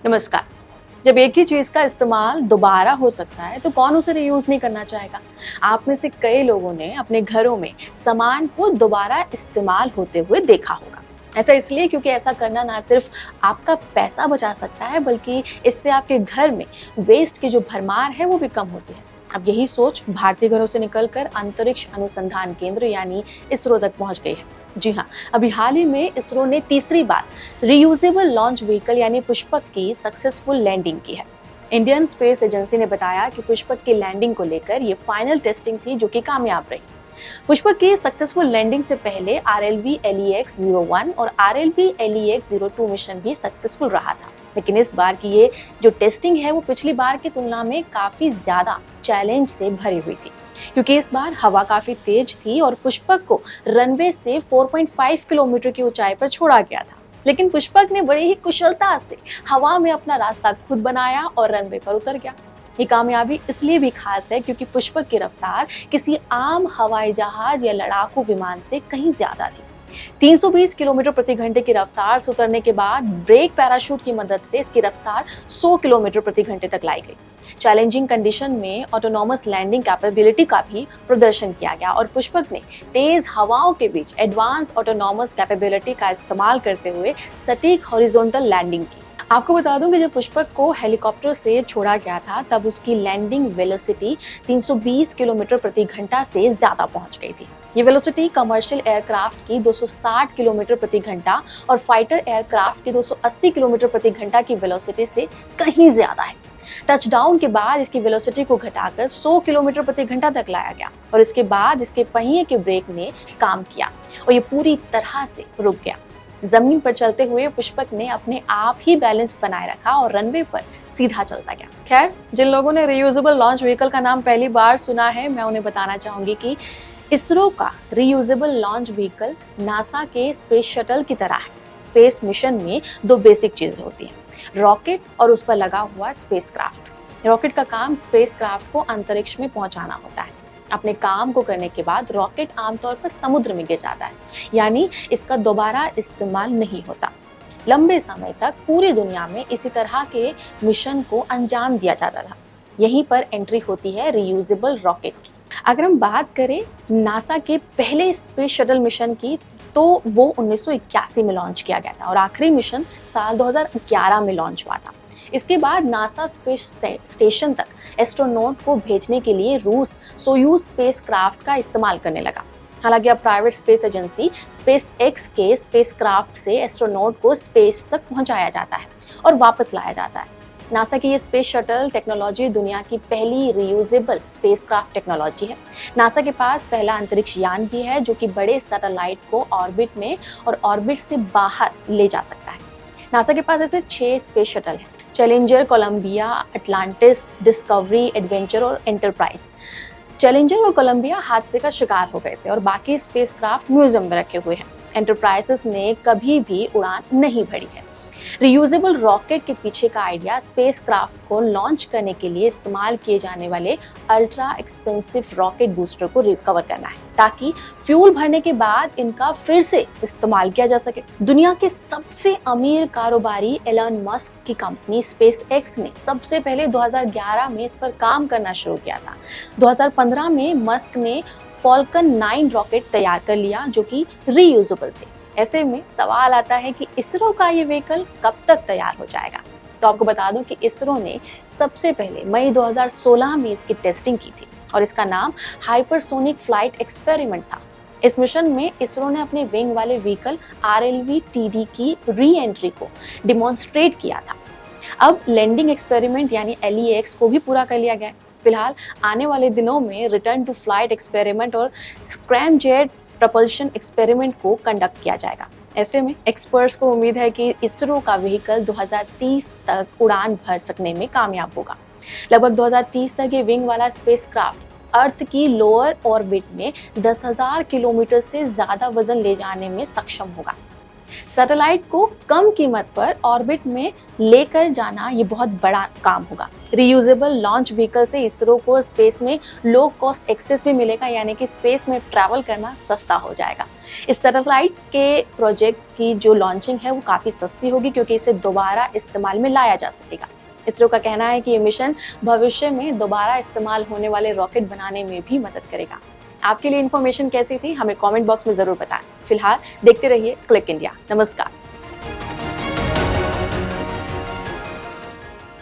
नमस्कार। जब एक ही चीज का इस्तेमाल दोबारा हो सकता है तो कौन उसे रीयूज नहीं करना चाहेगा। आप में से कई लोगों ने अपने घरों में सामान को दोबारा इस्तेमाल होते हुए देखा होगा। ऐसा इसलिए क्योंकि ऐसा करना ना सिर्फ आपका पैसा बचा सकता है बल्कि इससे आपके घर में वेस्ट की जो भरमार है वो भी कम होती है। अब यही सोच भारतीय घरों से निकलकर अंतरिक्ष अनुसंधान केंद्र यानी इसरो तक पहुंच गई है। जी हाँ, अभी हाल ही में इसरो ने तीसरी बार रीयूजेबल लॉन्च व्हीकल यानी पुष्पक की सक्सेसफुल लैंडिंग की है। इंडियन स्पेस एजेंसी ने बताया कि पुष्पक की लैंडिंग को लेकर ये फाइनल टेस्टिंग थी जो कि कामयाब रही। पुष्पक की सक्सेसफुल लैंडिंग से पहले RLV-LEX-01 और RLV-LEX-02 मिशन भी सक्सेसफुल रहा था, लेकिन इस बार की ये जो टेस्टिंग है वो पिछली बार की तुलना में काफी ज्यादा चैलेंज से भरी हुई थी, क्योंकि इस बार हवा काफी तेज थी और पुष्पक को रनवे से 4.5 किलोमीटर की ऊंचाई पर छोड़ा गया था। लेकिन पुष्पक ने बड़ी ही कुशलता से हवा में अपना रास्ता खुद बनाया और रनवे पर उतर गया। ये कामयाबी इसलिए भी खास है क्योंकि पुष्पक की रफ्तार किसी आम हवाई जहाज या लड़ाकू विमान से कहीं ज्यादा थी। 320 किलोमीटर प्रति घंटे की रफ्तार से उतरने के बाद ब्रेक पैराशूट की मदद से इसकी रफ्तार 100 किलोमीटर प्रति घंटे तक लाई गई। चैलेंजिंग कंडीशन में ऑटोनॉमस लैंडिंग कैपेबिलिटी का भी प्रदर्शन किया गया और पुष्पक ने तेज हवाओं के बीच एडवांस ऑटोनॉमस कैपेबिलिटी का इस्तेमाल करते हुए सटीक हॉरिजॉन्टल लैंडिंग की। आपको बता दूं कि जब पुष्पक को हेलीकॉप्टर से छोड़ा गया था तब उसकी लैंडिंग वेलोसिटी 320 किलोमीटर प्रति घंटा से ज्यादा पहुंच गई थी। ये वेलोसिटी कमर्शियल एयरक्राफ्ट की 260 किलोमीटर प्रति घंटा और फाइटर एयरक्राफ्ट की 280 किलोमीटर प्रति घंटा की वेलोसिटी से कहीं ज्यादा है। टचडाउन के बाद इसकी वेलोसिटी को घटाकर 100 किलोमीटर प्रति घंटा तक लाया गया और इसके बाद इसके पहिए के ब्रेक ने काम किया और ये पूरी तरह से रुक गया। जमीन पर चलते हुए पुष्पक ने अपने आप ही बैलेंस बनाए रखा और रनवे पर सीधा चलता गया। खैर, जिन लोगों ने रीयूजेबल लॉन्च व्हीकल का नाम पहली बार सुना है, मैं उन्हें बताना चाहूंगी कि इसरो का रीयूजेबल लॉन्च व्हीकल नासा के स्पेस शटल की तरह है। स्पेस मिशन में दो बेसिक चीजें होती हैं, रॉकेट और उस पर लगा हुआ स्पेसक्राफ्ट। रॉकेट का काम स्पेसक्राफ्ट को अंतरिक्ष में पहुंचाना होता है। अपने काम को करने के बाद रॉकेट आमतौर पर समुद्र में गिर जाता है, यानी इसका दोबारा इस्तेमाल नहीं होता। लंबे समय तक पूरी दुनिया में इसी तरह के मिशन को अंजाम दिया जाता था। यहीं पर एंट्री होती है रीयूजेबल रॉकेट की। अगर हम बात करें नासा के पहले स्पेस शटल मिशन की, तो वो 1981 में लॉन्च किया गया था और आखिरी मिशन साल 2011 में लॉन्च हुआ था। इसके बाद नासा स्पेस स्टेशन तक एस्ट्रोनॉट को भेजने के लिए रूस सोयूज स्पेसक्राफ्ट का इस्तेमाल करने लगा। हालांकि अब private space agency space x के स्पेसक्राफ्ट से एस्ट्रोनॉट को स्पेस तक पहुंचाया जाता है और वापस लाया जाता है। नासा की ये स्पेस शटल टेक्नोलॉजी दुनिया की पहली रीयूजेबल स्पेसक्राफ्ट टेक्नोलॉजी है। नासा के पास पहला अंतरिक्ष यान भी है जो कि बड़े सैटेलाइट को ऑर्बिट में और ऑर्बिट से बाहर ले जा सकता है। नासा के पास ऐसे 6 स्पेस शटल हैं: Challenger, Columbia, Atlantis, Discovery, adventure और एंटरप्राइज। चैलेंजर और कोलंबिया हादसे का शिकार हो गए थे और बाकी स्पेसक्राफ्ट म्यूजियम में रखे हुए हैं। एंटरप्राइजेस ने कभी भी उड़ान नहीं भरी है। रियूजेबल रॉकेट के पीछे का आइडिया स्पेसक्राफ्ट को लॉन्च करने के लिए इस्तेमाल किए जाने वाले अल्ट्रा एक्सपेंसिव रॉकेट बूस्टर को रिकवर करना है, ताकि फ्यूल भरने के बाद इनका फिर से इस्तेमाल किया जा सके। दुनिया के सबसे अमीर कारोबारी एलन मस्क की कंपनी स्पेस एक्स ने सबसे पहले 2011 में इस पर काम करना शुरू किया था। 2015 में मस्क ने फॉल्कन 9 रॉकेट तैयार कर लिया जो कि रीयूजेबल थे। ऐसे में सवाल आता है कि इसरो का ये व्हीकल कब तक तैयार हो जाएगा। तो आपको बता दूं कि इसरो ने सबसे पहले मई 2016 में इसकी टेस्टिंग की थी और इसका नाम हाइपरसोनिक फ्लाइट एक्सपेरिमेंट था। इस मिशन में इसरो ने अपने विंग वाले व्हीकल RLV-TD की री एंट्री को डिमॉन्स्ट्रेट किया था। अब लैंडिंग एक्सपेरिमेंट यानी LEX को भी पूरा कर लिया गया। फिलहाल आने वाले दिनों में रिटर्न टू फ्लाइट एक्सपेरिमेंट और स्क्रैमजेट प्रपल्शन एक्सपेरिमेंट को कंडक्ट किया जाएगा। ऐसे में एक्सपर्ट्स को उम्मीद है कि इसरो का व्हीकल 2030 तक उड़ान भर सकने में कामयाब होगा। लगभग 2030 तक ये विंग वाला स्पेसक्राफ्ट अर्थ की लोअर ऑर्बिट में 10,000 किलोमीटर से ज्यादा वजन ले जाने में सक्षम होगा। सैटेलाइट को कम कीमत पर ऑर्बिट में लेकर जाना ये बहुत बड़ा काम होगा। रीयूजेबल लॉन्च व्हीकल से इसरो को स्पेस में लो कॉस्ट एक्सेस भी मिलेगा, यानी कि स्पेस में ट्रैवल करना सस्ता हो जाएगा। इस सैटेलाइट के प्रोजेक्ट की जो लॉन्चिंग है वो काफ़ी सस्ती होगी, क्योंकि इसे दोबारा इस्तेमाल में लाया जा सकेगा। इसरो का कहना है कि ये मिशन भविष्य में दोबारा इस्तेमाल होने वाले रॉकेट बनाने में भी मदद करेगा। आपके लिए इन्फॉर्मेशन कैसी थी हमें कमेंट बॉक्स में जरूर बताएं। फिलहाल देखते रहिए क्लिक इंडिया। नमस्कार।